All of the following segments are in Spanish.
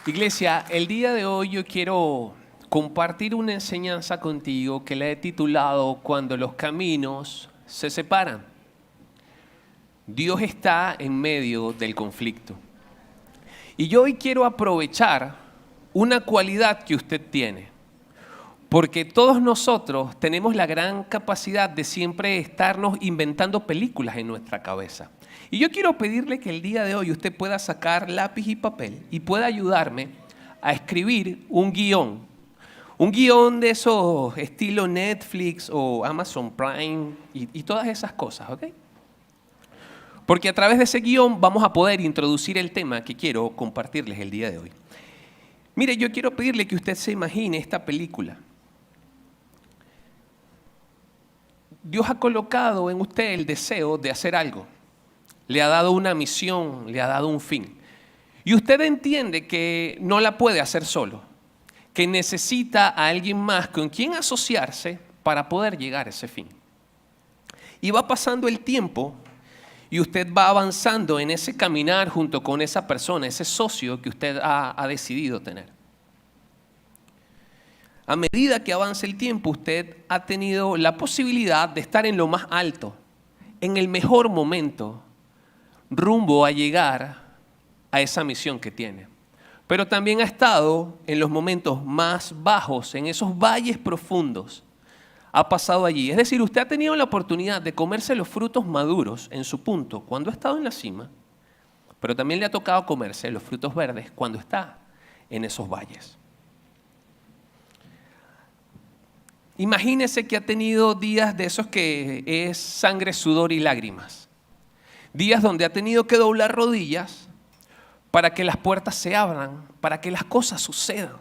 Iglesia, el día de hoy yo quiero compartir una enseñanza contigo que la he titulado Cuando los caminos se separan. Dios está en medio del conflicto. Y yo hoy quiero aprovechar una cualidad que usted tiene. Porque todos nosotros tenemos la gran capacidad de siempre estarnos inventando películas en nuestra cabeza. Y yo quiero pedirle que el día de hoy usted pueda sacar lápiz y papel y pueda ayudarme a escribir un guión. Un guión de esos estilo Netflix o Amazon Prime y todas esas cosas, ¿ok? Porque a través de ese guión vamos a poder introducir el tema que quiero compartirles el día de hoy. Mire, yo quiero pedirle que usted se imagine esta película. Dios ha colocado en usted el deseo de hacer algo. Le ha dado una misión, le ha dado un fin. Y usted entiende que no la puede hacer solo, que necesita a alguien más con quien asociarse para poder llegar a ese fin. Y va pasando el tiempo y usted va avanzando en ese caminar junto con esa persona, ese socio que usted ha decidido tener. A medida que avanza el tiempo, usted ha tenido la posibilidad de estar en lo más alto, en el mejor momento, rumbo a llegar a esa misión que tiene. Pero también ha estado en los momentos más bajos, en esos valles profundos. Ha pasado allí. Es decir, usted ha tenido la oportunidad de comerse los frutos maduros en su punto cuando ha estado en la cima, pero también le ha tocado comerse los frutos verdes cuando está en esos valles. Imagínese que ha tenido días de esos que es sangre, sudor y lágrimas. Días donde ha tenido que doblar rodillas para que las puertas se abran, para que las cosas sucedan.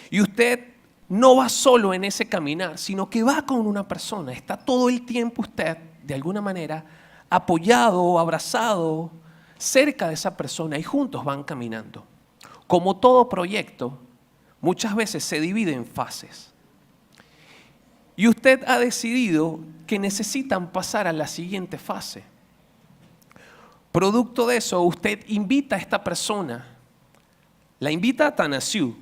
Y usted no va solo en ese caminar, sino que va con una persona. Está todo el tiempo usted, de alguna manera, apoyado, abrazado, cerca de esa persona y juntos van caminando. Como todo proyecto, muchas veces se divide en fases. Y usted ha decidido que necesitan pasar a la siguiente fase. Producto de eso, usted invita a esta persona, la invita a Tanasiu,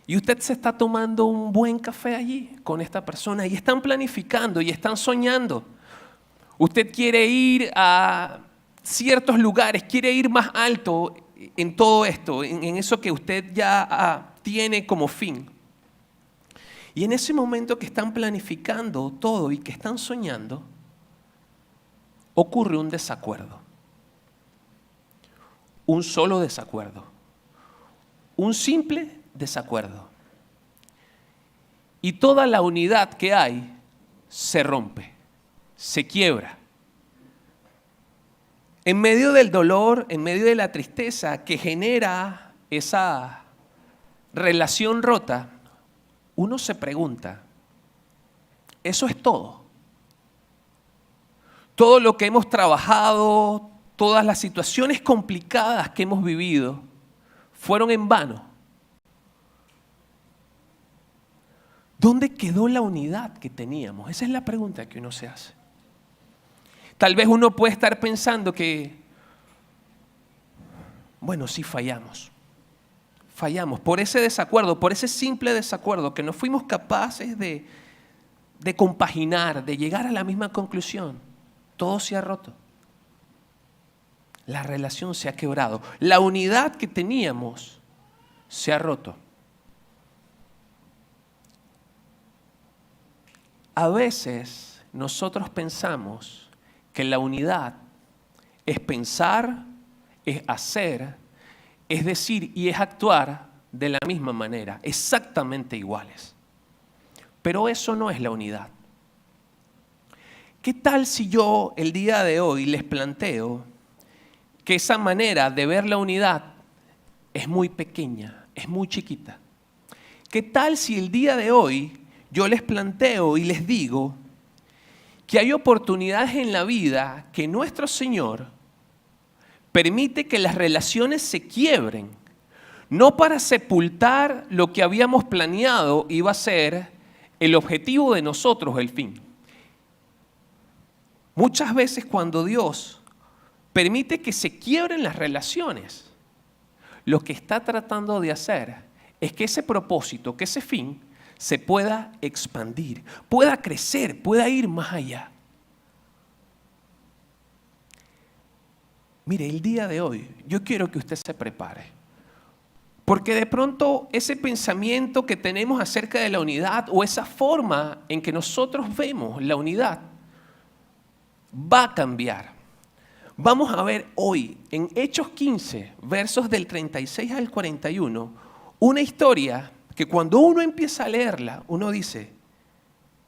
y usted se está tomando un buen café allí con esta persona y están planificando y están soñando. Usted quiere ir a ciertos lugares, quiere ir más alto en todo esto, en eso que usted ya tiene como fin. Y en ese momento que están planificando todo y que están soñando, ocurre un desacuerdo. Un solo desacuerdo. Un simple desacuerdo. Y toda la unidad que hay se rompe, se quiebra. En medio del dolor, en medio de la tristeza que genera esa relación rota, uno se pregunta, ¿eso es todo? Todo lo que hemos trabajado, todas las situaciones complicadas que hemos vivido, fueron en vano. ¿Dónde quedó la unidad que teníamos? Esa es la pregunta que uno se hace. Tal vez uno puede estar pensando que, bueno, sí fallamos. Fallamos por ese desacuerdo, por ese simple desacuerdo que no fuimos capaces de compaginar, de llegar a la misma conclusión. Todo se ha roto. La relación se ha quebrado. La unidad que teníamos se ha roto. A veces nosotros pensamos que la unidad es pensar, es hacer, es decir y es actuar de la misma manera, exactamente iguales. Pero eso no es la unidad. ¿Qué tal si yo el día de hoy les planteo que esa manera de ver la unidad es muy pequeña, es muy chiquita? ¿Qué tal si el día de hoy yo les planteo y les digo que hay oportunidades en la vida que nuestro Señor permite que las relaciones se quiebren, no para sepultar lo que habíamos planeado iba a ser el objetivo de nosotros, el fin? Muchas veces cuando Dios permite que se quiebren las relaciones, lo que está tratando de hacer es que ese propósito, que ese fin, se pueda expandir, pueda crecer, pueda ir más allá. Mire, el día de hoy yo quiero que usted se prepare, porque de pronto ese pensamiento que tenemos acerca de la unidad o esa forma en que nosotros vemos la unidad va a cambiar. Vamos a ver hoy en Hechos 15, versos del 36 al 41, una historia que cuando uno empieza a leerla, uno dice,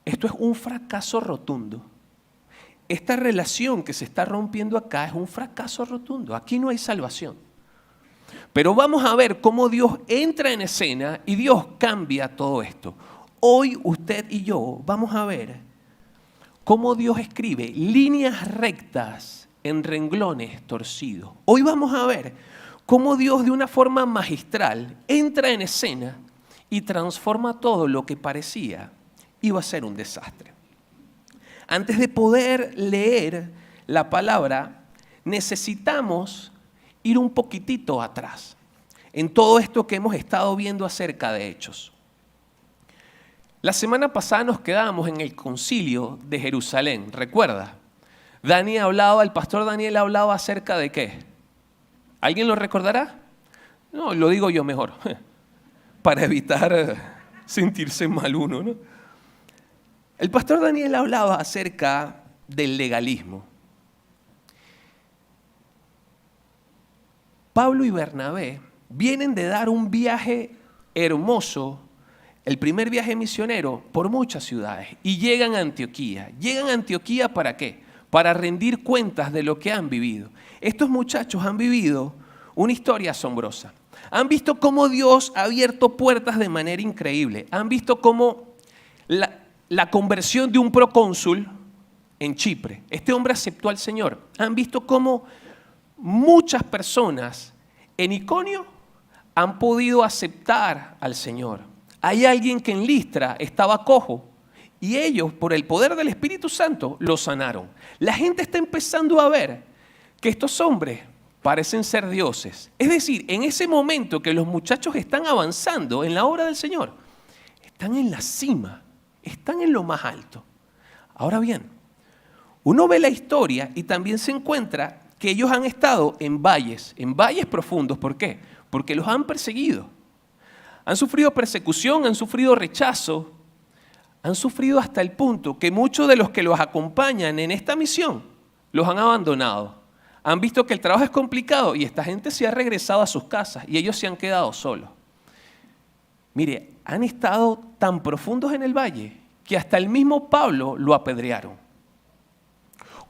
esto es un fracaso rotundo. Esta relación que se está rompiendo acá es un fracaso rotundo. Aquí no hay salvación. Pero vamos a ver cómo Dios entra en escena y Dios cambia todo esto. Hoy usted y yo vamos a ver cómo Dios escribe líneas rectas en renglones torcidos. Hoy vamos a ver cómo Dios de una forma magistral entra en escena y transforma todo lo que parecía iba a ser un desastre. Antes de poder leer la palabra, necesitamos ir un poquitito atrás en todo esto que hemos estado viendo acerca de Hechos. La semana pasada nos quedamos en el concilio de Jerusalén, ¿recuerda? El pastor Daniel hablaba acerca de ¿qué? ¿Alguien lo recordará? No, lo digo yo mejor, para evitar sentirse mal uno, ¿no? El pastor Daniel hablaba acerca del legalismo. Pablo y Bernabé vienen de dar un viaje hermoso, el primer viaje misionero, por muchas ciudades y llegan a Antioquía. ¿Llegan a Antioquía para qué? Para rendir cuentas de lo que han vivido. Estos muchachos han vivido una historia asombrosa. Han visto cómo Dios ha abierto puertas de manera increíble. Han visto cómo la conversión de un procónsul en Chipre. Este hombre aceptó al Señor. Han visto cómo muchas personas en Iconio han podido aceptar al Señor. Hay alguien que en Listra estaba cojo y ellos, por el poder del Espíritu Santo, lo sanaron. La gente está empezando a ver que estos hombres parecen ser dioses. Es decir, en ese momento que los muchachos están avanzando en la obra del Señor, están en la cima, están en lo más alto. Ahora bien, uno ve la historia y también se encuentra que ellos han estado en valles profundos. ¿Por qué? Porque los han perseguido. Han sufrido persecución, han sufrido rechazo, han sufrido hasta el punto que muchos de los que los acompañan en esta misión los han abandonado. Han visto que el trabajo es complicado y esta gente se ha regresado a sus casas y ellos se han quedado solos. Mire, han estado tan profundos en el valle que hasta el mismo Pablo lo apedrearon.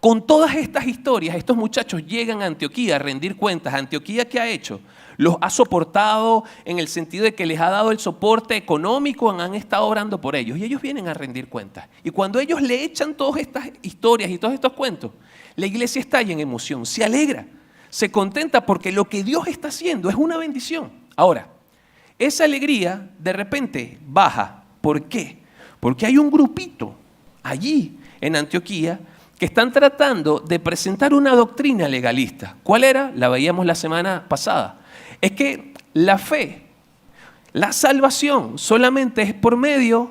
Con todas estas historias, estos muchachos llegan a Antioquía a rendir cuentas. ¿Antioquía qué ha hecho? Los ha soportado en el sentido de que les ha dado el soporte económico, han estado orando por ellos y ellos vienen a rendir cuentas. Y cuando ellos le echan todas estas historias y todos estos cuentos, la iglesia estalla en emoción, se alegra, se contenta porque lo que Dios está haciendo es una bendición. Ahora, esa alegría de repente baja. ¿Por qué? Porque hay un grupito allí en Antioquía que están tratando de presentar una doctrina legalista. ¿Cuál era? La veíamos la semana pasada. Es que la fe, la salvación, solamente es por medio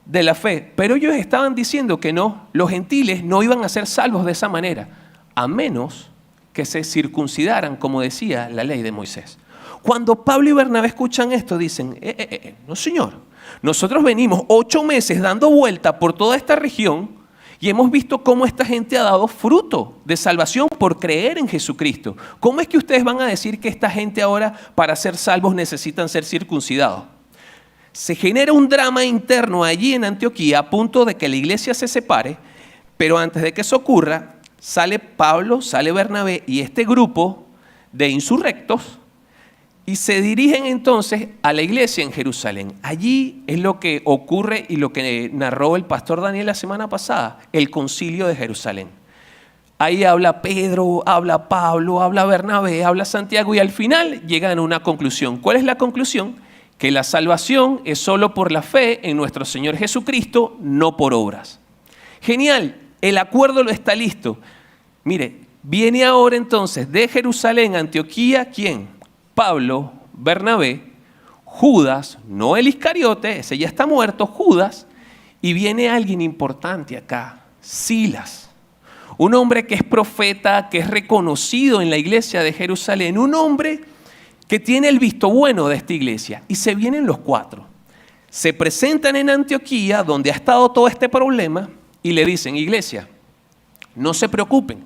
de la fe. Pero ellos estaban diciendo que no, los gentiles no iban a ser salvos de esa manera, a menos que se circuncidaran, como decía la ley de Moisés. Cuando Pablo y Bernabé escuchan esto, dicen, no señor, nosotros venimos 8 meses dando vuelta por toda esta región y hemos visto cómo esta gente ha dado fruto de salvación por creer en Jesucristo. ¿Cómo es que ustedes van a decir que esta gente ahora para ser salvos necesitan ser circuncidados? Se genera un drama interno allí en Antioquía a punto de que la iglesia se separe, pero antes de que eso ocurra, sale Pablo, sale Bernabé y este grupo de insurrectos y se dirigen entonces a la iglesia en Jerusalén. Allí es lo que ocurre y lo que narró el pastor Daniel la semana pasada, el concilio de Jerusalén. Ahí habla Pedro, habla Pablo, habla Bernabé, habla Santiago y al final llegan a una conclusión. ¿Cuál es la conclusión? Que la salvación es solo por la fe en nuestro Señor Jesucristo, no por obras. Genial, el acuerdo lo está listo. Mire, viene ahora entonces de Jerusalén a Antioquía, ¿quién? Pablo, Bernabé, Judas, no el Iscariote, ese ya está muerto, Judas, y viene alguien importante acá, Silas. Un hombre que es profeta, que es reconocido en la iglesia de Jerusalén, un hombre que tiene el visto bueno de esta iglesia. Y se vienen los cuatro. Se presentan en Antioquía, donde ha estado todo este problema, y le dicen, iglesia, no se preocupen.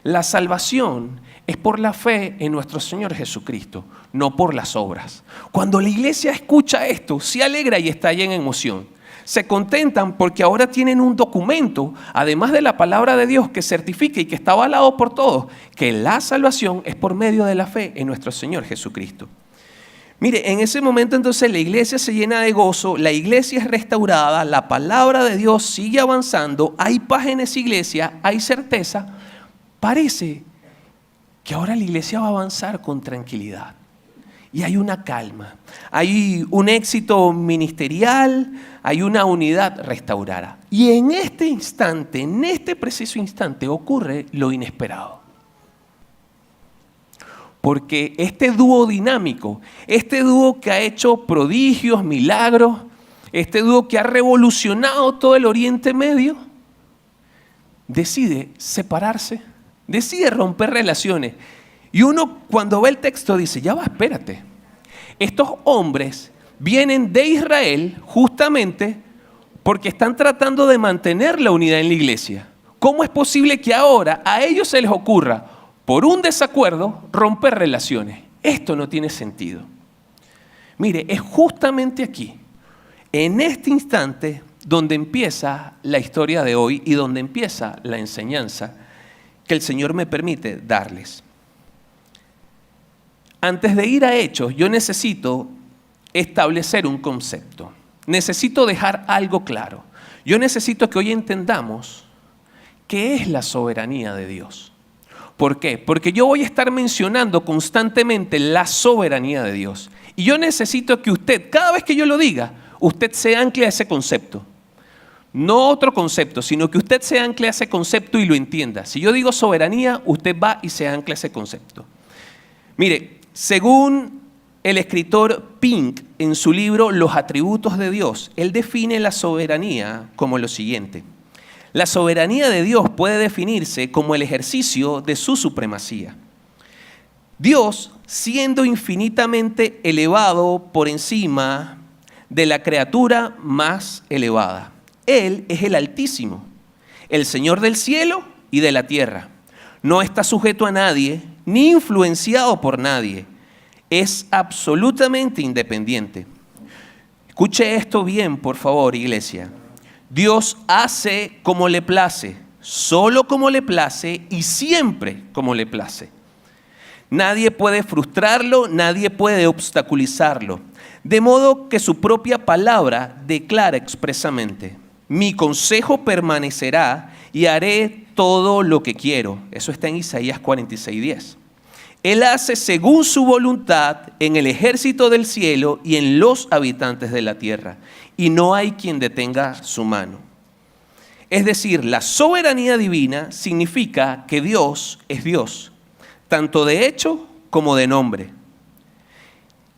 La salvación es por la fe en nuestro Señor Jesucristo, no por las obras. Cuando la iglesia escucha esto, se alegra y estalla en emoción. Se contentan porque ahora tienen un documento, además de la palabra de Dios, que certifica y que está avalado por todos, que la salvación es por medio de la fe en nuestro Señor Jesucristo. Mire, en ese momento entonces la iglesia se llena de gozo, la iglesia es restaurada, la palabra de Dios sigue avanzando, hay paz en esa iglesia, hay certeza. Parece que ahora la iglesia va a avanzar con tranquilidad y hay una calma, hay un éxito ministerial, hay una unidad restaurada. Y en este instante, en este preciso instante, ocurre lo inesperado. Porque este dúo dinámico, este dúo que ha hecho prodigios, milagros, este dúo que ha revolucionado todo el Oriente Medio, decide separarse, decide romper relaciones. Y uno cuando ve el texto dice, ya va, espérate. Estos hombres vienen de Israel justamente porque están tratando de mantener la unidad en la iglesia. ¿Cómo es posible que ahora a ellos se les ocurra, por un desacuerdo, romper relaciones? Esto no tiene sentido. Mire, es justamente aquí, en este instante, donde empieza la historia de hoy y donde empieza la enseñanza que el Señor me permite darles. Antes de ir a Hechos, yo necesito establecer un concepto. Necesito dejar algo claro. Yo necesito que hoy entendamos qué es la soberanía de Dios. ¿Por qué? Porque yo voy a estar mencionando constantemente la soberanía de Dios. Y yo necesito que usted, cada vez que yo lo diga, usted se ancle a ese concepto. No otro concepto, sino que usted se ancle a ese concepto y lo entienda. Si yo digo soberanía, usted va y se ancla a ese concepto. Mire, según el escritor Pink, en su libro Los atributos de Dios, él define la soberanía como lo siguiente. La soberanía de Dios puede definirse como el ejercicio de su supremacía. Dios, siendo infinitamente elevado por encima de la criatura más elevada. Él es el Altísimo, el Señor del cielo y de la tierra. No está sujeto a nadie, ni influenciado por nadie. Es absolutamente independiente. Escuche esto bien, por favor, iglesia. Dios hace como le place, solo como le place y siempre como le place. Nadie puede frustrarlo, nadie puede obstaculizarlo. De modo que su propia palabra declara expresamente: mi consejo permanecerá y haré todo lo que quiero. Eso está en Isaías 46:10. Él hace según su voluntad en el ejército del cielo y en los habitantes de la tierra. Y no hay quien detenga su mano. Es decir, la soberanía divina significa que Dios es Dios, tanto de hecho como de nombre.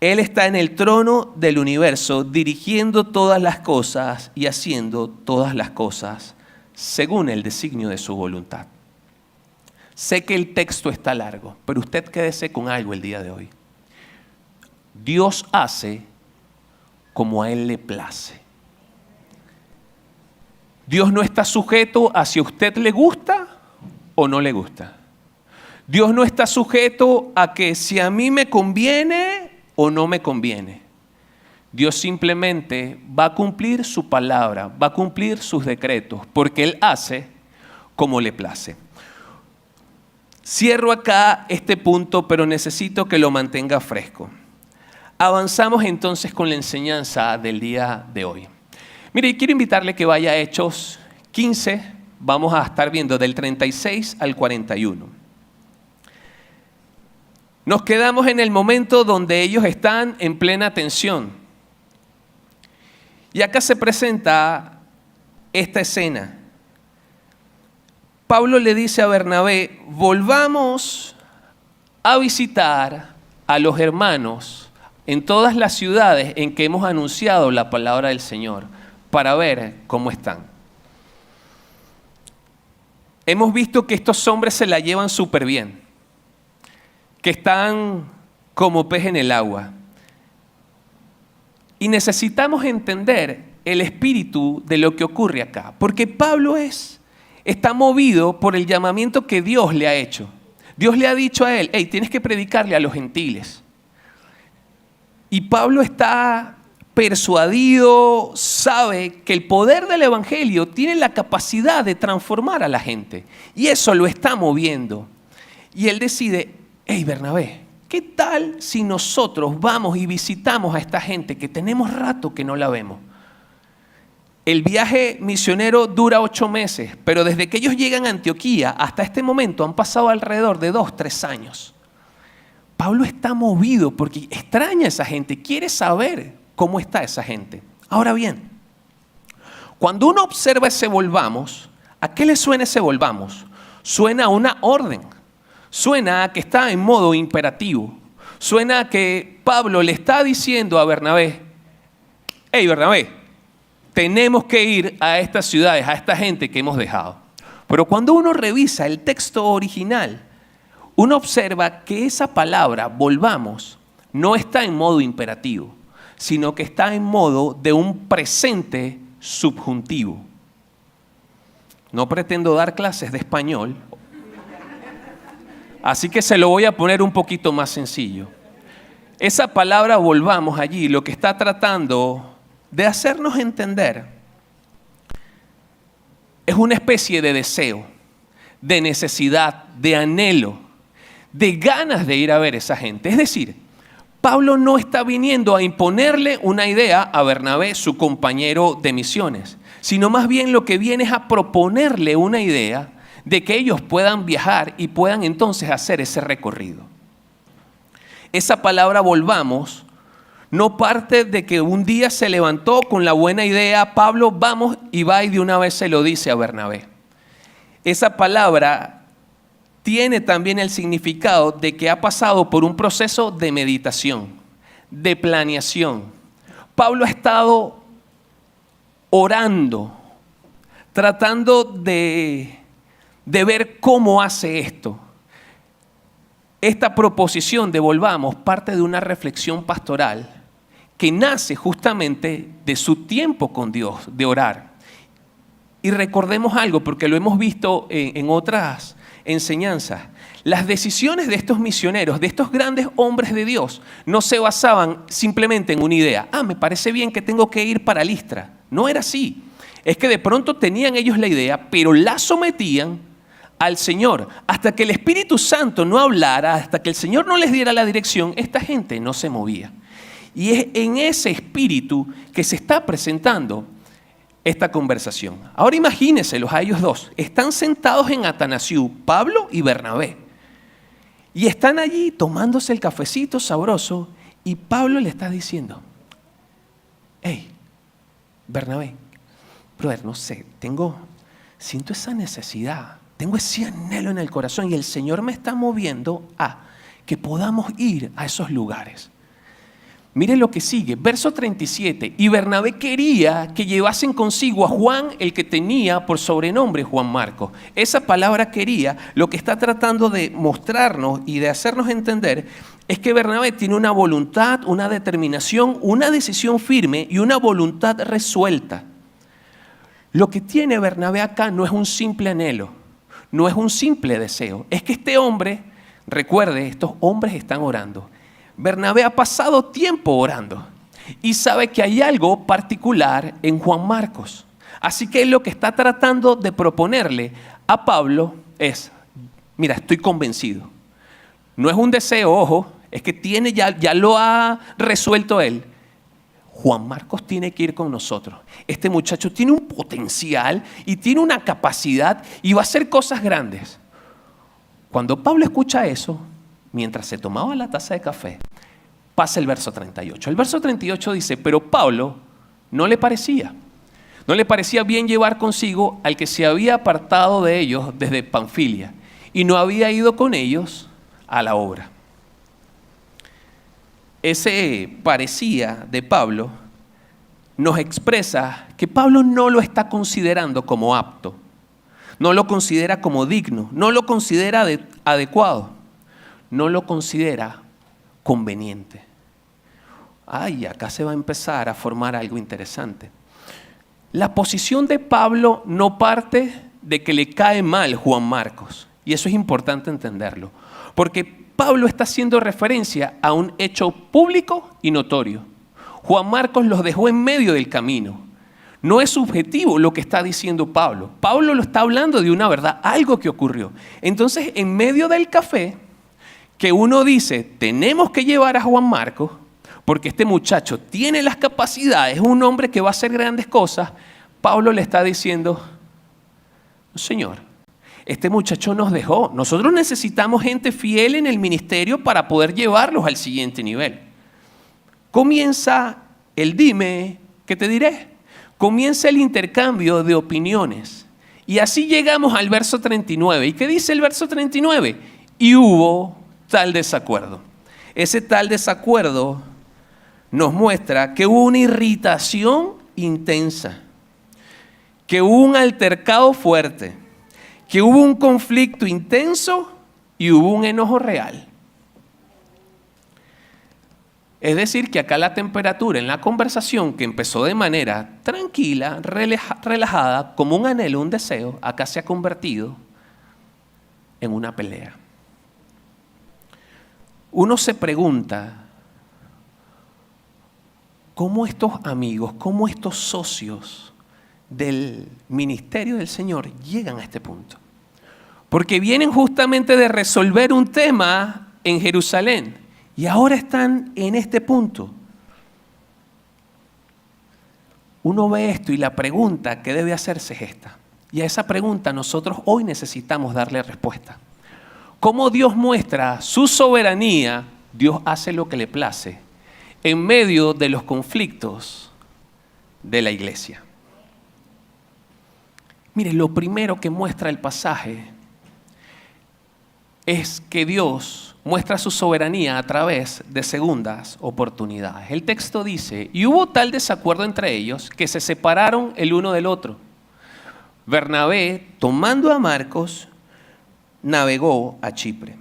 Él está en el trono del universo, dirigiendo todas las cosas y haciendo todas las cosas según el designio de su voluntad. Sé que el texto está largo, pero usted quédese con algo el día de hoy. Dios hace como a Él le place. Dios no está sujeto a si a usted le gusta o no le gusta. Dios no está sujeto a que si a mí me conviene o no me conviene. Dios simplemente va a cumplir su palabra, va a cumplir sus decretos, porque Él hace como le place. Cierro acá este punto, pero necesito que lo mantenga fresco. Avanzamos entonces con la enseñanza del día de hoy. Mire, quiero invitarle que vaya a Hechos 15, vamos a estar viendo del 36 al 41. Nos quedamos en el momento donde ellos están en plena tensión. Y acá se presenta esta escena. Pablo le dice a Bernabé, volvamos a visitar a los hermanos en todas las ciudades en que hemos anunciado la palabra del Señor para ver cómo están. Hemos visto que estos hombres se la llevan súper bien, que están como pez en el agua. Y necesitamos entender el espíritu de lo que ocurre acá, porque Pablo está movido por el llamamiento que Dios le ha hecho. Dios le ha dicho a él, hey, tienes que predicarle a los gentiles. Y Pablo está persuadido, sabe que el poder del evangelio tiene la capacidad de transformar a la gente. Y eso lo está moviendo. Y él decide, hey Bernabé, ¿qué tal si nosotros vamos y visitamos a esta gente que tenemos rato que no la vemos? El viaje misionero dura 8 meses, pero desde que ellos llegan a Antioquía hasta este momento han pasado alrededor de 2-3 años. Pablo está movido porque extraña a esa gente, quiere saber cómo está esa gente. Ahora bien, cuando uno observa ese volvamos, ¿a qué le suena ese volvamos? Suena a una orden, suena a que está en modo imperativo, suena a que Pablo le está diciendo a Bernabé, hey Bernabé, tenemos que ir a estas ciudades, a esta gente que hemos dejado. Pero cuando uno revisa el texto original, uno observa que esa palabra, volvamos, no está en modo imperativo, sino que está en modo de un presente subjuntivo. No pretendo dar clases de español, así que se lo voy a poner un poquito más sencillo. Esa palabra volvamos allí, lo que está tratando de hacernos entender es una especie de deseo, de necesidad, de anhelo, de ganas de ir a ver a esa gente. Es decir, Pablo no está viniendo a imponerle una idea a Bernabé, su compañero de misiones, sino más bien lo que viene es a proponerle una idea de que ellos puedan viajar y puedan entonces hacer ese recorrido. Esa palabra volvamos no parte de que un día se levantó con la buena idea, Pablo, vamos, y va y de una vez se lo dice a Bernabé. Esa palabra tiene también el significado de que ha pasado por un proceso de meditación, de planeación. Pablo ha estado orando, tratando de ver cómo hace esto. Esta proposición de volvamos parte de una reflexión pastoral que nace justamente de su tiempo con Dios, de orar. Y recordemos algo, porque lo hemos visto en otras enseñanzas. Las decisiones de estos misioneros, de estos grandes hombres de Dios, no se basaban simplemente en una idea. Me parece bien que tengo que ir para Listra. No era así. Es que de pronto tenían ellos la idea, pero la sometían al Señor. Hasta que el Espíritu Santo no hablara, hasta que el Señor no les diera la dirección, esta gente no se movía. Y es en ese espíritu que se está presentando esta conversación. Ahora imagínenselos a ellos dos. Están sentados en Atanasiu, Pablo y Bernabé. Y están allí tomándose el cafecito sabroso y Pablo le está diciendo, hey, Bernabé, brother, no sé, siento esa necesidad, tengo ese anhelo en el corazón y el Señor me está moviendo a que podamos ir a esos lugares. Miren lo que sigue, verso 37. Y Bernabé quería que llevasen consigo a Juan, el que tenía por sobrenombre Juan Marcos. Esa palabra quería, lo que está tratando de mostrarnos y de hacernos entender, es que Bernabé tiene una voluntad, una determinación, una decisión firme y una voluntad resuelta. Lo que tiene Bernabé acá no es un simple anhelo, no es un simple deseo. Es que este hombre, recuerde, estos hombres están orando. Bernabé ha pasado tiempo orando y sabe que hay algo particular en Juan Marcos. Así que lo que está tratando de proponerle a Pablo es, mira, estoy convencido. No es un deseo, ojo, es que ya lo ha resuelto él. Juan Marcos tiene que ir con nosotros. Este muchacho tiene un potencial y tiene una capacidad y va a hacer cosas grandes. Cuando Pablo escucha eso, mientras se tomaba la taza de café, pasa el verso 38. El verso 38 dice, pero Pablo no le parecía bien llevar consigo al que se había apartado de ellos desde Panfilia y no había ido con ellos a la obra. ese parecía de Pablo nos expresa que Pablo no lo está considerando como apto, no lo considera como digno, no lo considera adecuado, no lo considera conveniente. Ay, acá se va a empezar a formar algo interesante. La posición de Pablo no parte de que le cae mal Juan Marcos, y eso es importante entenderlo, porque Pablo está haciendo referencia a un hecho público y notorio. Juan Marcos los dejó en medio del camino. No es subjetivo lo que está diciendo Pablo. Pablo lo está hablando de una verdad, algo que ocurrió. Entonces, en medio del café, que uno dice, tenemos que llevar a Juan Marcos, porque este muchacho tiene las capacidades, es un hombre que va a hacer grandes cosas, Pablo le está diciendo, Señor, este muchacho nos dejó. Nosotros necesitamos gente fiel en el ministerio para poder llevarlos al siguiente nivel. Comienza el dime, ¿qué te diré? Comienza el intercambio de opiniones. Y así llegamos al verso 39. ¿Y qué dice el verso 39? Y hubo tal desacuerdo. Ese tal desacuerdo nos muestra que hubo una irritación intensa, que hubo un altercado fuerte, que hubo un conflicto intenso y hubo un enojo real. Es decir, que acá la temperatura en la conversación, que empezó de manera tranquila, relajada, como un anhelo, un deseo, acá se ha convertido en una pelea. Uno se pregunta, ¿cómo estos amigos, cómo estos socios del ministerio del Señor llegan a este punto? Porque vienen justamente de resolver un tema en Jerusalén y ahora están en este punto. Uno ve esto y la pregunta que debe hacerse es esta. Y a esa pregunta nosotros hoy necesitamos darle respuesta. ¿Cómo Dios muestra su soberanía? Dios hace lo que le place en medio de los conflictos de la iglesia. Mire, lo primero que muestra el pasaje es que Dios muestra su soberanía a través de segundas oportunidades. El texto dice, y hubo tal desacuerdo entre ellos que se separaron el uno del otro. Bernabé, tomando a Marcos, navegó a Chipre.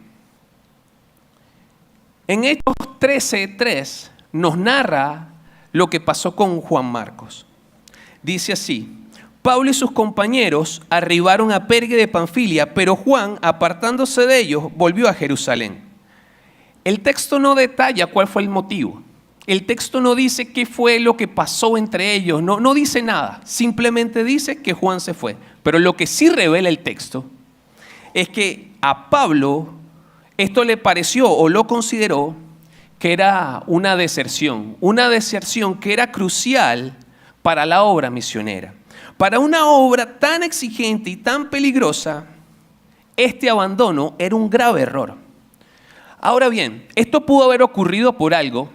En Hechos 13:3 nos narra lo que pasó con Juan Marcos. Dice así, Pablo y sus compañeros arribaron a Pergue de Panfilia, pero Juan, apartándose de ellos, volvió a Jerusalén. El texto no detalla cuál fue el motivo. El texto no dice qué fue lo que pasó entre ellos. No dice nada. Simplemente dice que Juan se fue. Pero lo que sí revela el texto es que a Pablo esto le pareció o lo consideró que era una deserción que era crucial para la obra misionera. Para una obra tan exigente y tan peligrosa, este abandono era un grave error. Ahora bien, esto pudo haber ocurrido por algo,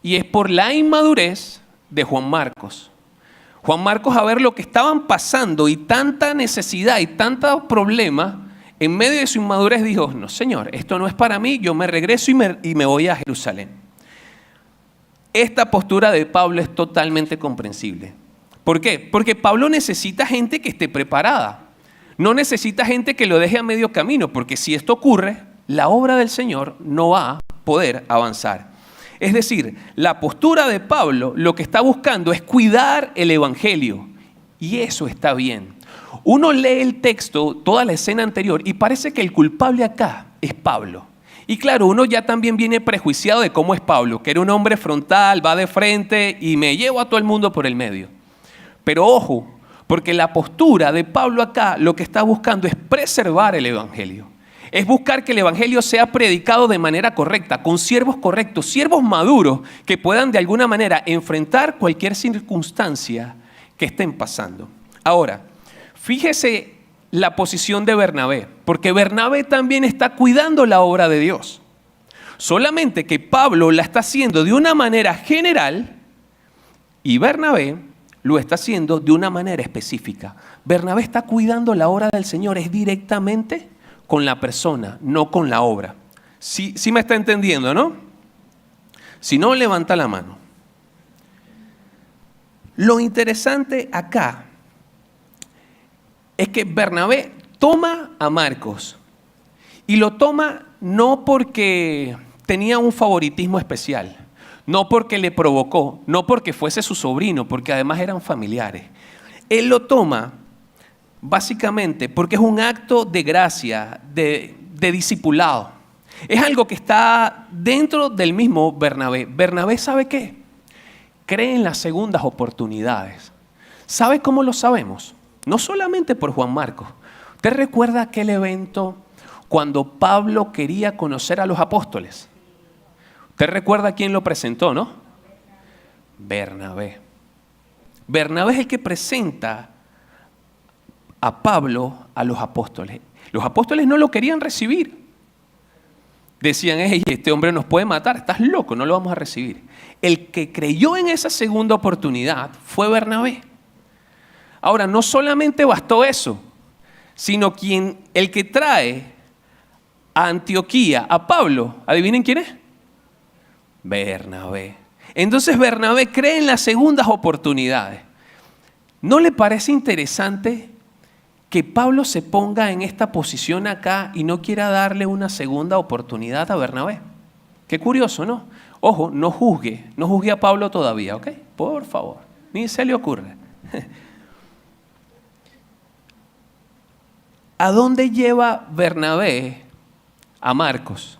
y es por la inmadurez de Juan Marcos. Juan Marcos, a ver lo que estaban pasando y tanta necesidad y tanto problema, en medio de su inmadurez dijo, no señor, esto no es para mí, yo me regreso y me voy a Jerusalén. Esta postura de Pablo es totalmente comprensible. ¿Por qué? Porque Pablo necesita gente que esté preparada. No necesita gente que lo deje a medio camino, porque si esto ocurre, la obra del Señor no va a poder avanzar. Es decir, la postura de Pablo lo que está buscando es cuidar el evangelio. Y eso está bien. Uno lee el texto, toda la escena anterior, y parece que el culpable acá es Pablo. Y claro, uno ya también viene prejuiciado de cómo es Pablo, que era un hombre frontal, va de frente y me llevo a todo el mundo por el medio. Pero ojo, porque la postura de Pablo acá lo que está buscando es preservar el evangelio. Es buscar que el evangelio sea predicado de manera correcta, con siervos correctos, siervos maduros que puedan de alguna manera enfrentar cualquier circunstancia que estén pasando. Ahora, fíjese la posición de Bernabé, porque Bernabé también está cuidando la obra de Dios. Solamente que Pablo la está haciendo de una manera general y Bernabé lo está haciendo de una manera específica. Bernabé está cuidando la obra del Señor, es directamente con la persona, no con la obra. Sí me está entendiendo, ¿no? Si no, levanta la mano. Lo interesante acá es que Bernabé toma a Marcos y lo toma no porque tenía un favoritismo especial, no porque le provocó, no porque fuese su sobrino, porque además eran familiares. Él lo toma básicamente porque es un acto de gracia, de discipulado. Es algo que está dentro del mismo Bernabé. Bernabé, ¿sabe qué? Cree en las segundas oportunidades. ¿Sabe cómo lo sabemos? No solamente por Juan Marcos. ¿Usted recuerda aquel evento cuando Pablo quería conocer a los apóstoles? ¿Usted recuerda quién lo presentó, no? Bernabé. Bernabé es el que presenta a Pablo a los apóstoles. Los apóstoles no lo querían recibir. Decían, este hombre nos puede matar, estás loco, no lo vamos a recibir. El que creyó en esa segunda oportunidad fue Bernabé. Ahora, no solamente bastó eso, sino el que trae a Antioquía a Pablo, ¿adivinen quién es? Bernabé. Entonces Bernabé cree en las segundas oportunidades. ¿No le parece interesante que Pablo se ponga en esta posición acá y no quiera darle una segunda oportunidad a Bernabé? Qué curioso, ¿no? Ojo, no juzgue a Pablo todavía, ¿ok? Por favor, ni se le ocurre. ¿A dónde lleva Bernabé a Marcos?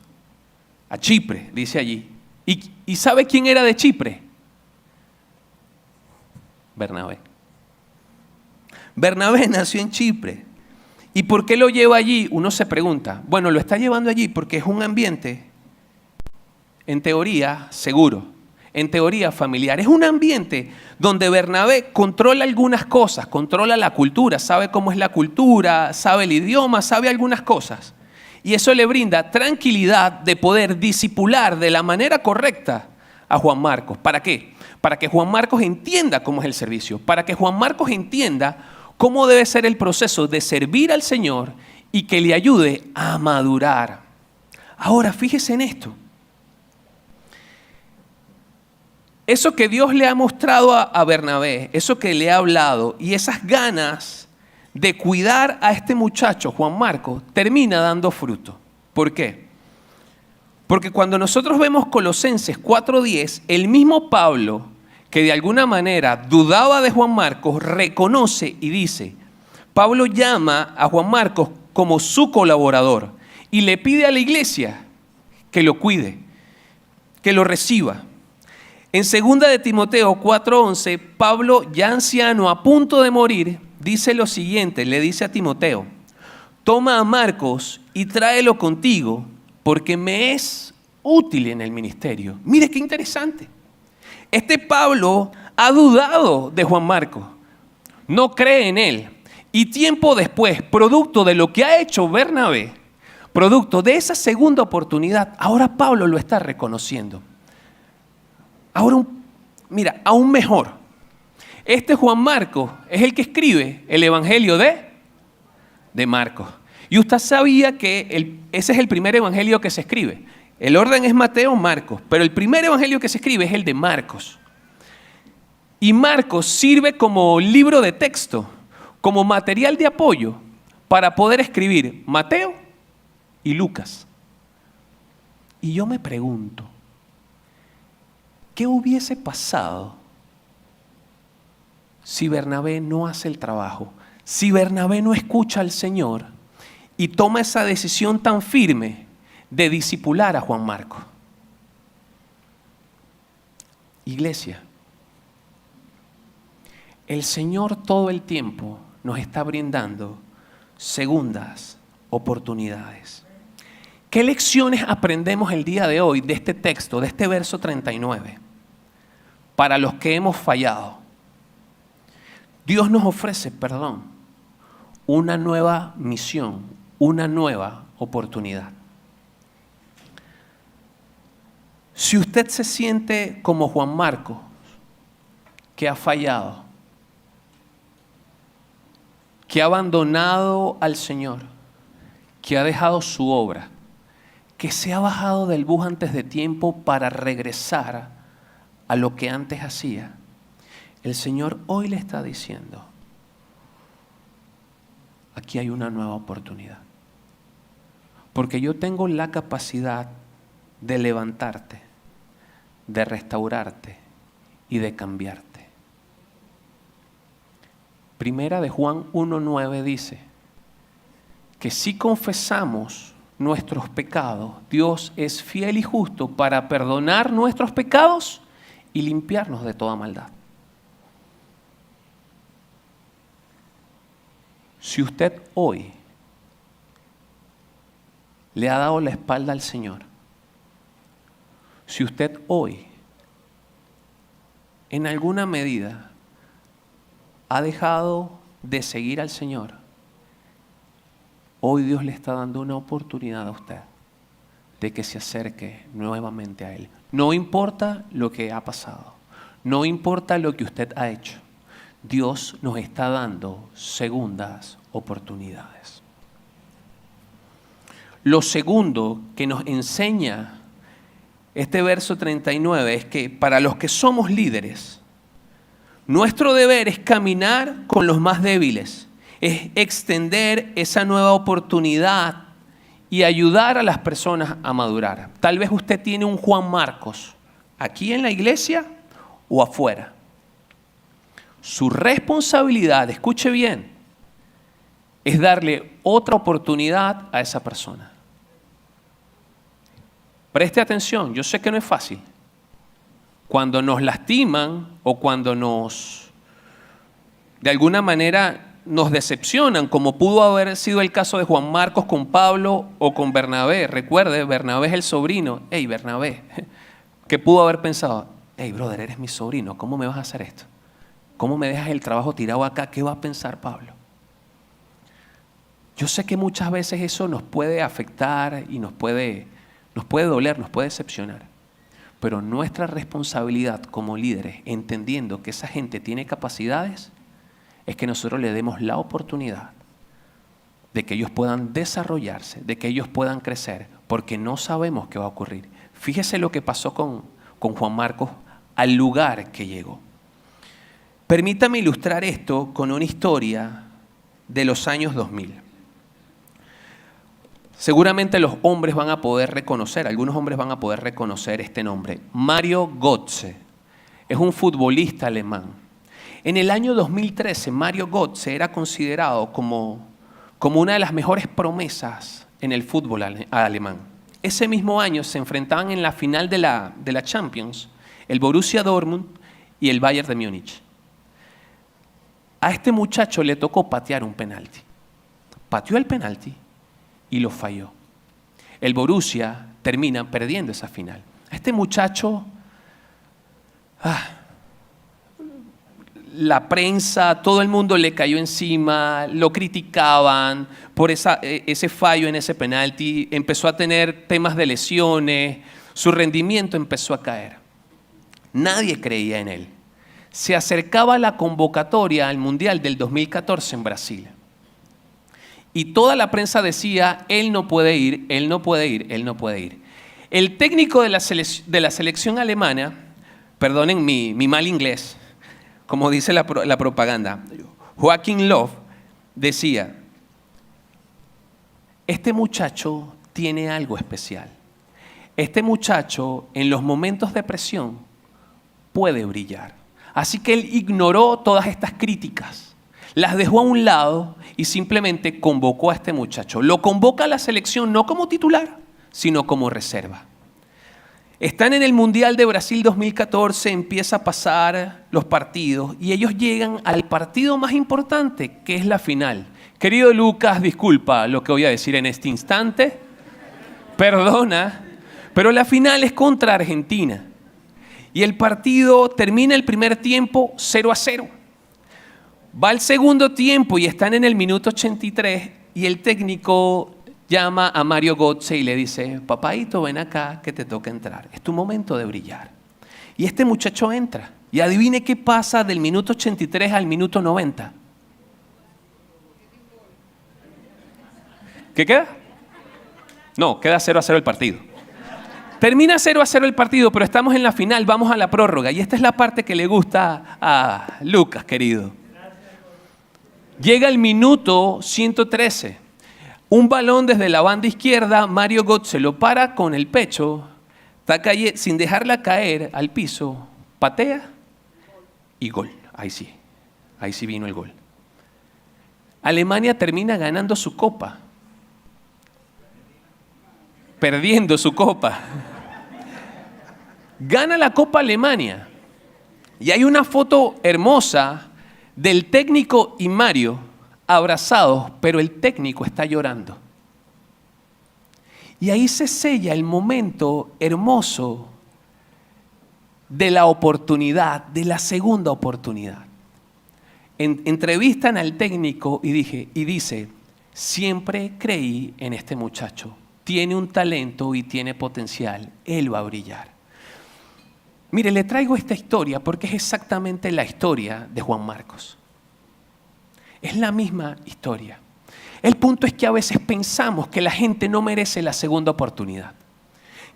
A Chipre, dice allí. ¿Y sabe quién era de Chipre? Bernabé. Bernabé nació en Chipre. ¿Y por qué lo lleva allí? Uno se pregunta. Bueno, lo está llevando allí porque es un ambiente, en teoría, seguro. En teoría, familiar. Es un ambiente donde Bernabé controla algunas cosas, controla la cultura, sabe cómo es la cultura, sabe el idioma, sabe algunas cosas. Y eso le brinda tranquilidad de poder discipular de la manera correcta a Juan Marcos. ¿Para qué? Para que Juan Marcos entienda cómo es el servicio, para que Juan Marcos entienda cómo debe ser el proceso de servir al Señor y que le ayude a madurar. Ahora, fíjese en esto. Eso que Dios le ha mostrado a Bernabé, eso que le ha hablado y esas ganas de cuidar a este muchacho, Juan Marcos, termina dando fruto. ¿Por qué? Porque cuando nosotros vemos Colosenses 4:10, el mismo Pablo, que de alguna manera dudaba de Juan Marcos, reconoce y dice, Pablo llama a Juan Marcos como su colaborador y le pide a la iglesia que lo cuide, que lo reciba. En 2 de Timoteo 4:11, Pablo, ya anciano, a punto de morir, dice lo siguiente, le dice a Timoteo, toma a Marcos y tráelo contigo, porque me es útil en el ministerio. Mire qué interesante. Este Pablo ha dudado de Juan Marcos, no cree en él. Y tiempo después, producto de lo que ha hecho Bernabé, producto de esa segunda oportunidad, ahora Pablo lo está reconociendo. Ahora, mira, aún mejor. Este Juan Marcos es el que escribe el Evangelio de Marcos. Y usted sabía que ese es el primer evangelio que se escribe. El orden es Mateo, Marcos, pero el primer evangelio que se escribe es el de Marcos. Y Marcos sirve como libro de texto, como material de apoyo para poder escribir Mateo y Lucas. Y yo me pregunto, ¿qué hubiese pasado si Bernabé no hace el trabajo? Si Bernabé no escucha al Señor y toma esa decisión tan firme de discipular a Juan Marcos. Iglesia, el Señor todo el tiempo nos está brindando segundas oportunidades. ¿Qué lecciones aprendemos el día de hoy de este texto, de este verso 39? Para los que hemos fallado. Dios nos ofrece perdón, una nueva misión, una nueva oportunidad. Si usted se siente como Juan Marcos, que ha fallado, que ha abandonado al Señor, que ha dejado su obra, que se ha bajado del bus antes de tiempo para regresar a lo que antes hacía, el Señor hoy le está diciendo, aquí hay una nueva oportunidad. Porque yo tengo la capacidad de levantarte, de restaurarte y de cambiarte. Primera de Juan 1:9 dice que si confesamos nuestros pecados, Dios es fiel y justo para perdonar nuestros pecados y limpiarnos de toda maldad. Si usted hoy le ha dado la espalda al Señor, si usted hoy en alguna medida ha dejado de seguir al Señor, hoy Dios le está dando una oportunidad a usted de que se acerque nuevamente a Él. No importa lo que ha pasado, no importa lo que usted ha hecho, Dios nos está dando segundas oportunidades. Lo segundo que nos enseña este verso 39 es que para los que somos líderes, nuestro deber es caminar con los más débiles, es extender esa nueva oportunidad y ayudar a las personas a madurar. Tal vez usted tiene un Juan Marcos aquí en la iglesia o afuera. Su responsabilidad, escuche bien, es darle otra oportunidad a esa persona. Preste atención, yo sé que no es fácil. Cuando nos lastiman o cuando de alguna manera nos decepcionan, como pudo haber sido el caso de Juan Marcos con Pablo o con Bernabé. Recuerde, Bernabé es el sobrino. Hey, Bernabé, ¿qué pudo haber pensado? Hey, brother, eres mi sobrino, ¿cómo me vas a hacer esto? ¿Cómo me dejas el trabajo tirado acá? ¿Qué va a pensar Pablo? Yo sé que muchas veces eso nos puede afectar y nos puede doler, nos puede decepcionar. Pero nuestra responsabilidad como líderes, entendiendo que esa gente tiene capacidades, es que nosotros le demos la oportunidad de que ellos puedan desarrollarse, de que ellos puedan crecer, porque no sabemos qué va a ocurrir. Fíjese lo que pasó con Juan Marcos al lugar que llegó. Permítame ilustrar esto con una historia de los años 2000. Seguramente los hombres van a poder reconocer, algunos hombres van a poder reconocer este nombre. Mario Götze es un futbolista alemán. En el año 2013, Mario Götze era considerado como una de las mejores promesas en el fútbol alemán. Ese mismo año se enfrentaban en la final de la Champions el Borussia Dortmund y el Bayern de Múnich. A este muchacho le tocó patear un penalti. Pateó el penalti y lo falló. El Borussia termina perdiendo esa final. A este muchacho, la prensa, todo el mundo le cayó encima, lo criticaban por ese fallo en ese penalti, empezó a tener temas de lesiones, su rendimiento empezó a caer. Nadie creía en él. Se acercaba la convocatoria al Mundial del 2014 en Brasil. Y toda la prensa decía, él no puede ir, él no puede ir, él no puede ir. El técnico de la selección alemana, perdonen mi mal inglés, como dice la propaganda, Joachim Löw, decía, este muchacho tiene algo especial. Este muchacho en los momentos de presión puede brillar. Así que él ignoró todas estas críticas, las dejó a un lado y simplemente convocó a este muchacho. Lo convoca a la selección no como titular, sino como reserva. Están en el Mundial de Brasil 2014, empieza a pasar los partidos y ellos llegan al partido más importante, que es la final. Querido Lucas, disculpa lo que voy a decir en este instante, perdona, pero la final es contra Argentina. Y el partido termina el primer tiempo 0-0. Va al segundo tiempo y están en el minuto 83 y el técnico llama a Mario Götze y le dice, papaito, ven acá que te toca entrar. Es tu momento de brillar. Y este muchacho entra. Y adivine qué pasa del minuto 83 al minuto 90. ¿Qué queda? No, queda 0-0 el partido. Termina 0-0 el partido, pero estamos en la final, vamos a la prórroga. Y esta es la parte que le gusta a Lucas, querido. Llega el minuto 113. Un balón desde la banda izquierda, Mario Götze lo para con el pecho, sin dejarla caer al piso, patea y gol. Ahí sí vino el gol. Alemania termina ganando su copa. Perdiendo su copa. Gana la Copa Alemania. Y hay una foto hermosa del técnico y Mario abrazados, pero el técnico está llorando. Y ahí se sella el momento hermoso de la oportunidad, de la segunda oportunidad. Entrevistan al técnico y dice, siempre creí en este muchacho. Tiene un talento y tiene potencial. Él va a brillar. Mire, le traigo esta historia porque es exactamente la historia de Juan Marcos. Es la misma historia. El punto es que a veces pensamos que la gente no merece la segunda oportunidad,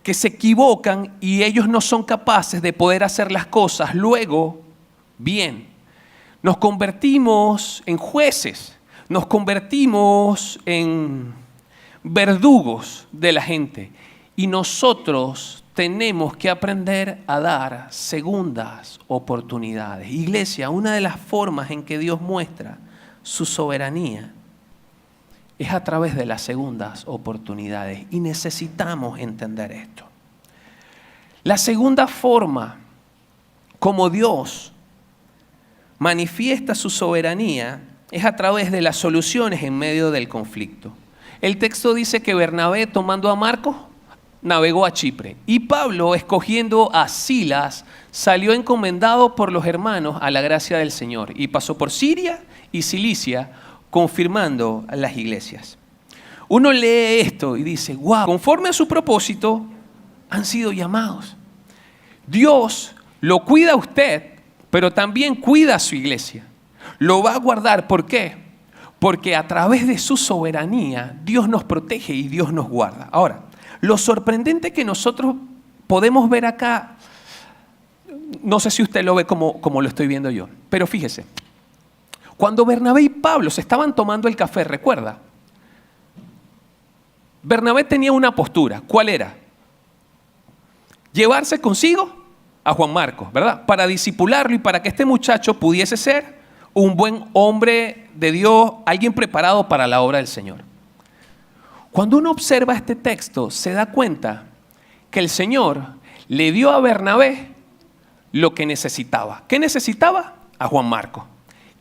que se equivocan y ellos no son capaces de poder hacer las cosas luego bien. Nos convertimos en jueces, nos convertimos en verdugos de la gente y nosotros tenemos que aprender a dar segundas oportunidades. Iglesia, una de las formas en que Dios muestra su soberanía es a través de las segundas oportunidades y necesitamos entender esto. La segunda forma como Dios manifiesta su soberanía es a través de las soluciones en medio del conflicto. El texto dice que Bernabé, tomando a Marcos, navegó a Chipre. Y Pablo, escogiendo a Silas, salió encomendado por los hermanos a la gracia del Señor. Y pasó por Siria y Cilicia, confirmando a las iglesias. Uno lee esto y dice, wow, conforme a su propósito, han sido llamados. Dios lo cuida a usted, pero también cuida a su iglesia. Lo va a guardar. ¿Por qué? Porque a través de su soberanía, Dios nos protege y Dios nos guarda. Ahora, lo sorprendente que nosotros podemos ver acá, no sé si usted lo ve como lo estoy viendo yo, pero fíjese, cuando Bernabé y Pablo se estaban tomando el café, ¿recuerda? Bernabé tenía una postura. ¿Cuál era? Llevarse consigo a Juan Marcos, ¿verdad? Para discipularlo y para que este muchacho pudiese ser un buen hombre de Dios, alguien preparado para la obra del Señor. Cuando uno observa este texto, se da cuenta que el Señor le dio a Bernabé lo que necesitaba. ¿Qué necesitaba? A Juan Marcos.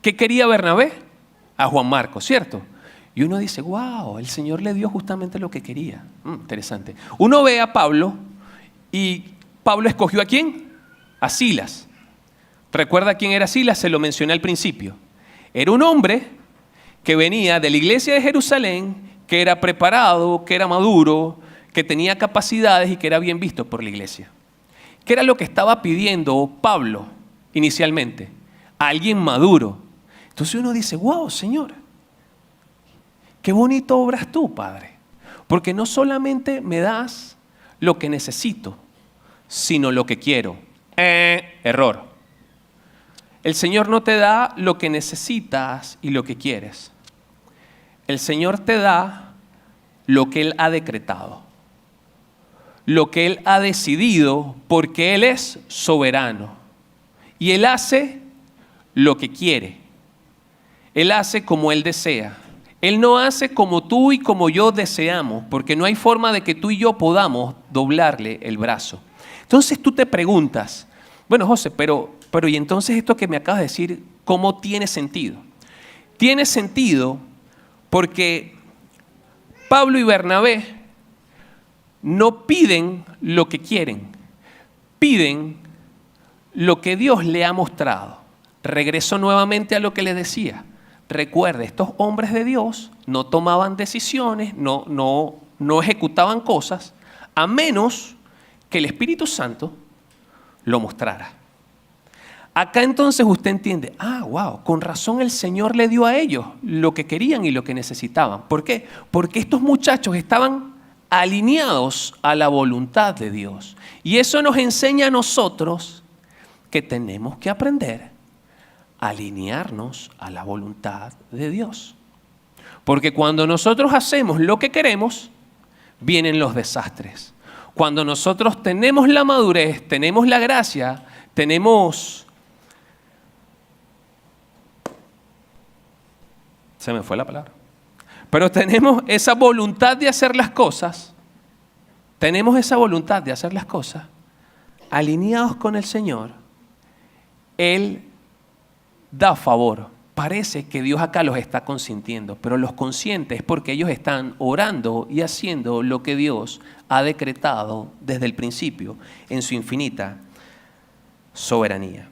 ¿Qué quería Bernabé? A Juan Marcos, ¿cierto? Y uno dice, wow, el Señor le dio justamente lo que quería. Interesante. Uno ve a Pablo y Pablo escogió ¿a quién? A Silas. ¿Recuerda quién era Silas? Se lo mencioné al principio. Era un hombre que venía de la iglesia de Jerusalén, que era preparado, que era maduro, que tenía capacidades y que era bien visto por la iglesia. ¿Qué era lo que estaba pidiendo Pablo inicialmente? A alguien maduro. Entonces uno dice, wow, Señor, qué bonito obras tú, Padre. Porque no solamente me das lo que necesito, sino lo que quiero. Error. El Señor no te da lo que necesitas y lo que quieres. El Señor te da lo que Él ha decretado, lo que Él ha decidido, porque Él es soberano. Y Él hace lo que quiere. Él hace como Él desea. Él no hace como tú y como yo deseamos, porque no hay forma de que tú y yo podamos doblarle el brazo. Entonces tú te preguntas, bueno, José, pero y entonces esto que me acabas de decir, ¿cómo tiene sentido? Tiene sentido porque Pablo y Bernabé no piden lo que quieren, piden lo que Dios le ha mostrado. Regreso nuevamente a lo que le decía. Recuerde, estos hombres de Dios no tomaban decisiones, no ejecutaban cosas, a menos que el Espíritu Santo lo mostrara. Acá entonces usted entiende, wow, con razón el Señor le dio a ellos lo que querían y lo que necesitaban. ¿Por qué? Porque estos muchachos estaban alineados a la voluntad de Dios. Y eso nos enseña a nosotros que tenemos que aprender a alinearnos a la voluntad de Dios. Porque cuando nosotros hacemos lo que queremos, vienen los desastres. Cuando nosotros tenemos la madurez, tenemos la gracia, se me fue la palabra. Pero tenemos esa voluntad de hacer las cosas, alineados con el Señor, Él da favor. Parece que Dios acá los está consintiendo, pero los consiente es porque ellos están orando y haciendo lo que Dios ha decretado desde el principio en su infinita soberanía.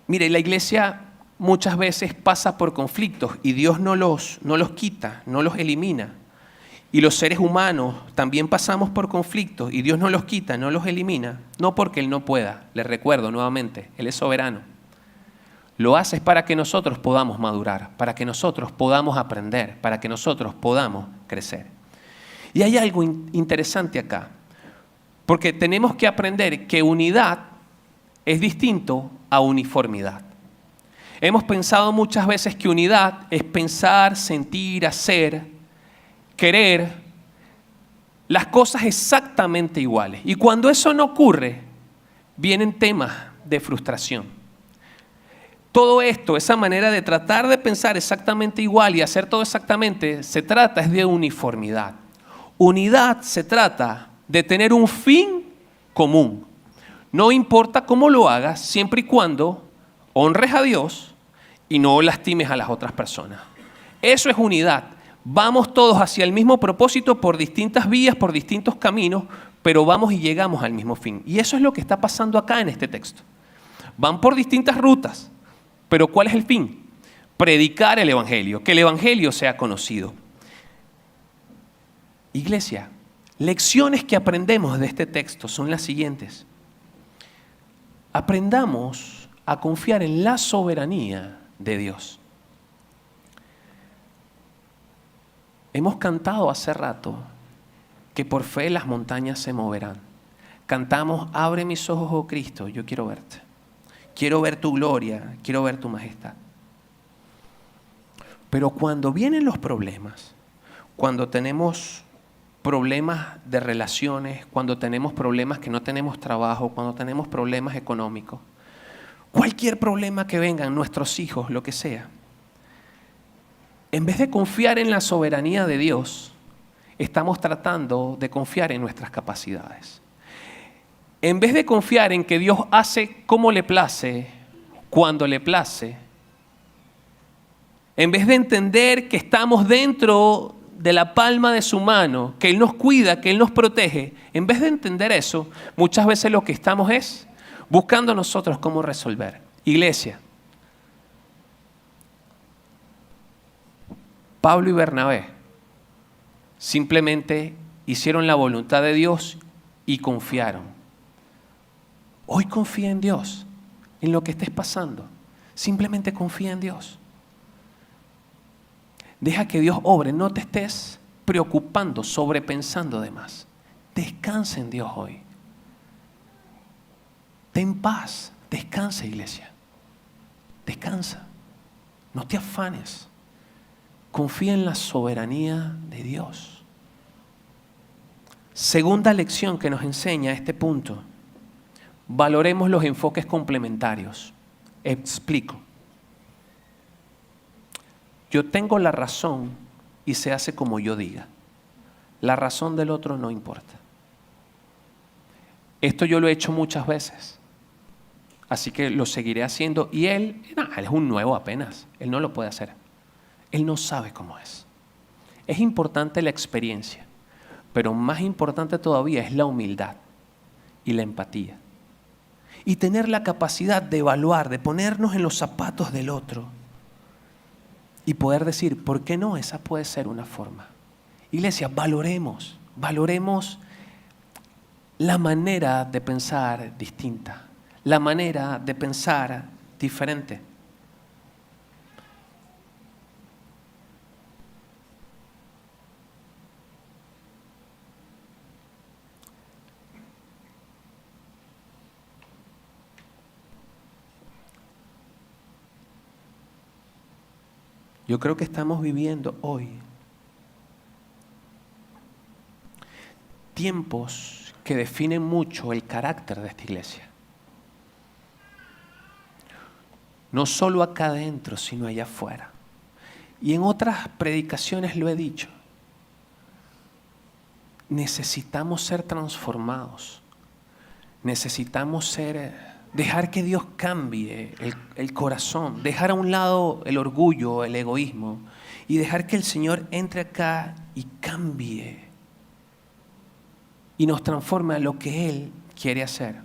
Mire, la iglesia muchas veces pasa por conflictos y Dios no los quita, no los elimina. Y los seres humanos también pasamos por conflictos y Dios no los quita, no los elimina, no porque Él no pueda. Les recuerdo nuevamente, Él es soberano. Lo hace para que nosotros podamos madurar, para que nosotros podamos aprender, para que nosotros podamos crecer. Y hay algo interesante acá, porque tenemos que aprender que unidad es distinto a uniformidad. Hemos pensado muchas veces que unidad es pensar, sentir, hacer, querer las cosas exactamente iguales. Y cuando eso no ocurre, vienen temas de frustración. Todo esto, esa manera de tratar de pensar exactamente igual y hacer todo exactamente, se trata es de uniformidad. Unidad se trata de tener un fin común. No importa cómo lo hagas, siempre y cuando honres a Dios y no lastimes a las otras personas. Eso es unidad. Vamos todos hacia el mismo propósito por distintas vías, por distintos caminos, pero vamos y llegamos al mismo fin. Y eso es lo que está pasando acá en este texto. Van por distintas rutas. Pero ¿cuál es el fin? Predicar el Evangelio, que el Evangelio sea conocido. Iglesia, lecciones que aprendemos de este texto son las siguientes. Aprendamos a confiar en la soberanía de Dios. Hemos cantado hace rato que por fe las montañas se moverán. Cantamos, abre mis ojos, oh Cristo, yo quiero verte. Quiero ver tu gloria, quiero ver tu majestad. Pero cuando vienen los problemas, cuando tenemos problemas de relaciones, cuando tenemos problemas que no tenemos trabajo, cuando tenemos problemas económicos, cualquier problema que vengan, nuestros hijos, lo que sea, en vez de confiar en la soberanía de Dios, estamos tratando de confiar en nuestras capacidades. En vez de confiar en que Dios hace como le place, cuando le place, en vez de entender que estamos dentro de la palma de su mano, que Él nos cuida, que Él nos protege, en vez de entender eso, muchas veces lo que estamos es buscando nosotros cómo resolver. Iglesia, Pablo y Bernabé simplemente hicieron la voluntad de Dios y confiaron. Hoy confía en Dios, en lo que estés pasando. Simplemente confía en Dios. Deja que Dios obre, no te estés preocupando, sobrepensando de más. Descansa en Dios hoy. Ten paz, descansa, iglesia. Descansa, no te afanes. Confía en la soberanía de Dios. Segunda lección que nos enseña este punto. Valoremos los enfoques complementarios. Explico. Yo tengo la razón y se hace como yo diga. La razón del otro no importa. Esto yo lo he hecho muchas veces. Así que lo seguiré haciendo. Y él es un nuevo apenas. Él no lo puede hacer. Él no sabe cómo es. Es importante la experiencia. Pero más importante todavía es la humildad y la empatía. Y tener la capacidad de evaluar, de ponernos en los zapatos del otro. Y poder decir, ¿por qué no? Esa puede ser una forma. Iglesia, valoremos la manera de pensar distinta, la manera de pensar diferente. Yo creo que estamos viviendo hoy tiempos que definen mucho el carácter de esta iglesia. No solo acá adentro, sino allá afuera. Y en otras predicaciones lo he dicho. Necesitamos ser transformados. Necesitamos dejar que Dios cambie el corazón, dejar a un lado el orgullo, el egoísmo y dejar que el Señor entre acá y cambie y nos transforme a lo que Él quiere hacer.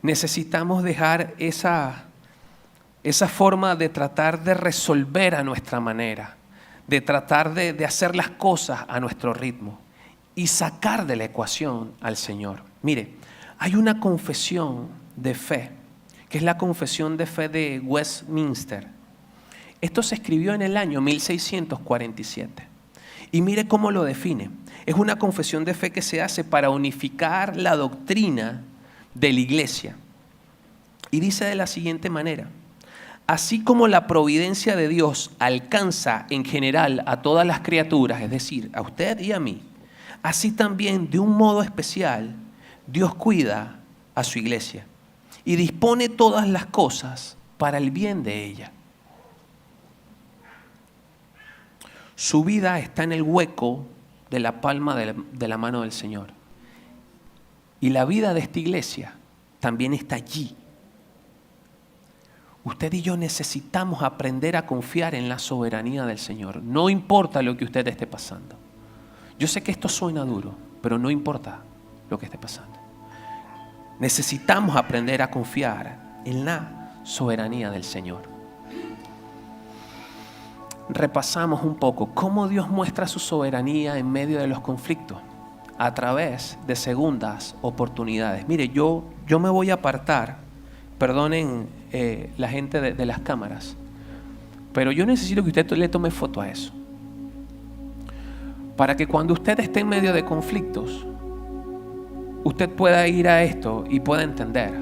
Necesitamos dejar esa forma de tratar de resolver a nuestra manera, de tratar de hacer las cosas a nuestro ritmo y sacar de la ecuación al Señor. Mire, hay una confesión de fe, que es la confesión de fe de Westminster. Esto se escribió en el año 1647. Y mire cómo lo define. Es una confesión de fe que se hace para unificar la doctrina de la iglesia. Y dice de la siguiente manera: así como la providencia de Dios alcanza en general a todas las criaturas, es decir, a usted y a mí, así también de un modo especial Dios cuida a su iglesia y dispone todas las cosas para el bien de ella. Su vida está en el hueco de la palma de la mano del Señor. Y la vida de esta iglesia también está allí. Usted y yo necesitamos aprender a confiar en la soberanía del Señor. No importa lo que usted esté pasando. Yo sé que esto suena duro, pero no importa lo que esté pasando. Necesitamos aprender a confiar en la soberanía del Señor. Repasamos un poco cómo Dios muestra su soberanía en medio de los conflictos a través de segundas oportunidades. Mire, yo me voy a apartar, perdonen la gente de las cámaras, pero yo necesito que usted le tome foto a eso, para que cuando usted esté en medio de conflictos, usted pueda ir a esto y pueda entender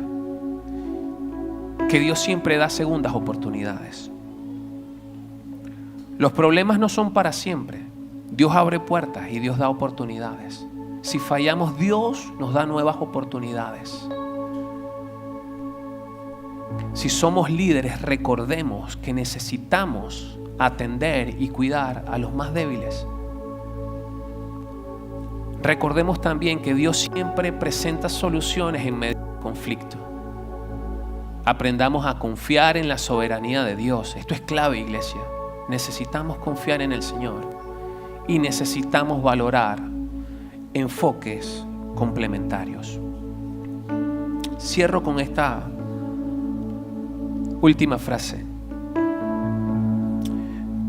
que Dios siempre da segundas oportunidades. Los problemas no son para siempre. Dios abre puertas y Dios da oportunidades. Si fallamos, Dios nos da nuevas oportunidades. Si somos líderes, recordemos que necesitamos atender y cuidar a los más débiles. Recordemos también que Dios siempre presenta soluciones en medio del conflicto. Aprendamos a confiar en la soberanía de Dios. Esto es clave, iglesia. Necesitamos confiar en el Señor y necesitamos valorar enfoques complementarios. Cierro con esta última frase.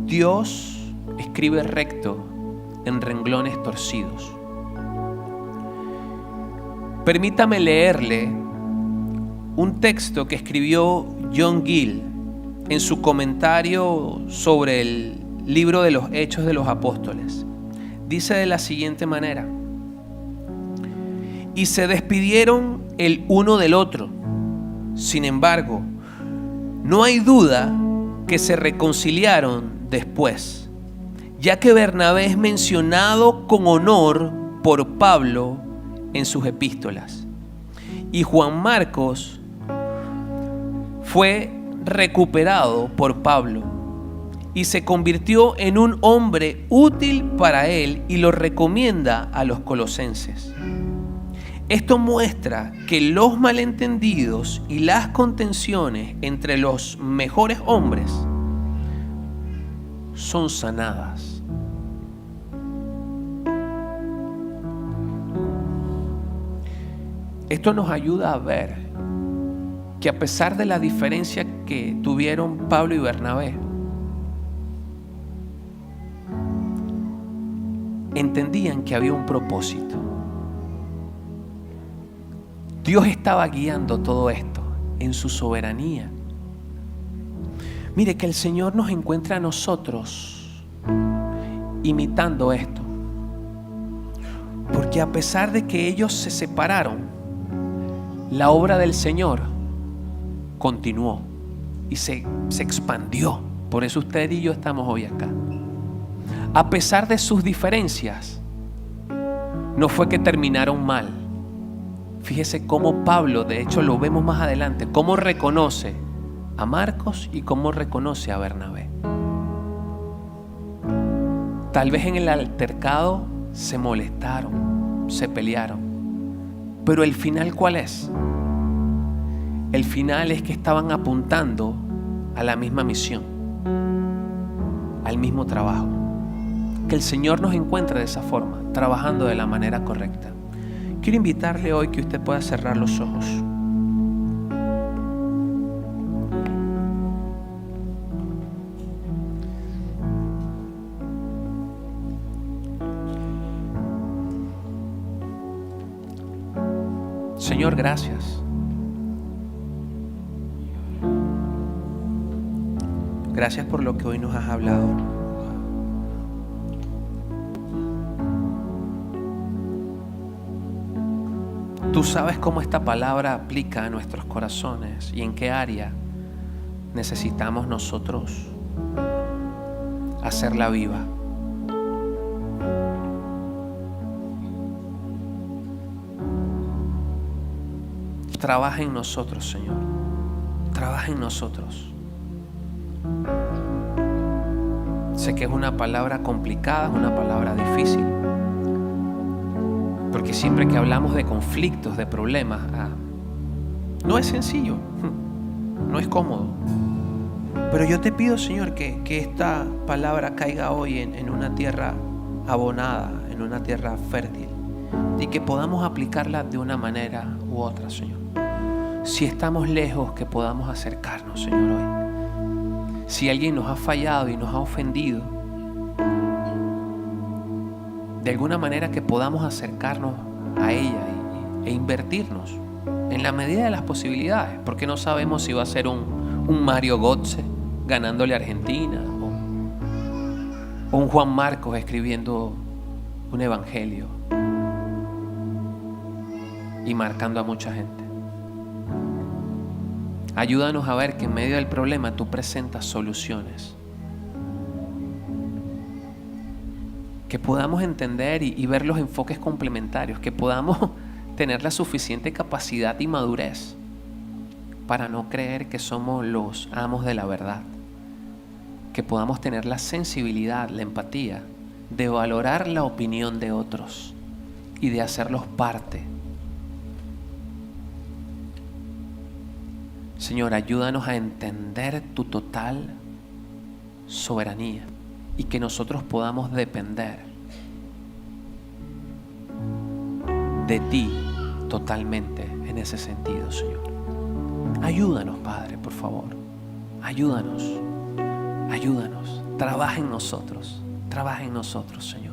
Dios escribe recto en renglones torcidos. Permítame leerle un texto que escribió John Gill en su comentario sobre el libro de los Hechos de los Apóstoles. Dice de la siguiente manera: y se despidieron el uno del otro. Sin embargo, no hay duda que se reconciliaron después, ya que Bernabé es mencionado con honor por Pablo en sus epístolas, y Juan Marcos fue recuperado por Pablo y se convirtió en un hombre útil para él y lo recomienda a los colosenses. Esto muestra que los malentendidos y las contenciones entre los mejores hombres son sanadas. Esto nos ayuda a ver que a pesar de la diferencia que tuvieron Pablo y Bernabé, entendían que había un propósito. Dios estaba guiando todo esto en su soberanía. Mire, que el Señor nos encuentre a nosotros imitando esto. Porque a pesar de que ellos se separaron, la obra del Señor continuó y se expandió Por eso usted y yo estamos hoy acá. A pesar de sus diferencias, no fue que terminaron mal. Fíjese cómo Pablo, de hecho lo vemos más adelante, cómo reconoce a Marcos y cómo reconoce a Bernabé. Tal vez en el altercado se molestaron, se pelearon, pero el final, ¿cuál es? El final es que estaban apuntando a la misma misión, al mismo trabajo. Que el Señor nos encuentre de esa forma, trabajando de la manera correcta. Quiero invitarle hoy que usted pueda cerrar los ojos. Señor, gracias. Gracias por lo que hoy nos has hablado. Tú sabes cómo esta palabra aplica a nuestros corazones y en qué área necesitamos nosotros hacerla viva. Trabaja en nosotros, Señor. Trabaja en nosotros. Sé que es una palabra complicada, es una palabra difícil. Porque siempre que hablamos de conflictos, de problemas, no es sencillo, no es cómodo. Pero yo te pido, Señor, que esta palabra caiga hoy en una tierra abonada, en una tierra fértil, y que podamos aplicarla de una manera u otra, Señor. Si estamos lejos, que podamos acercarnos, Señor, hoy. Si alguien nos ha fallado y nos ha ofendido, de alguna manera que podamos acercarnos a ella e invertirnos en la medida de las posibilidades, porque no sabemos si va a ser un Mario Götze ganándole a Argentina o un Juan Marcos escribiendo un evangelio y marcando a mucha gente. Ayúdanos a ver que en medio del problema tú presentas soluciones. Que podamos entender y ver los enfoques complementarios, que podamos tener la suficiente capacidad y madurez para no creer que somos los amos de la verdad. Que podamos tener la sensibilidad, la empatía de valorar la opinión de otros y de hacerlos parte. Señor, ayúdanos a entender tu total soberanía y que nosotros podamos depender de ti totalmente en ese sentido, Señor. Ayúdanos, Padre, por favor. Ayúdanos. Ayúdanos. Trabaja en nosotros, Señor.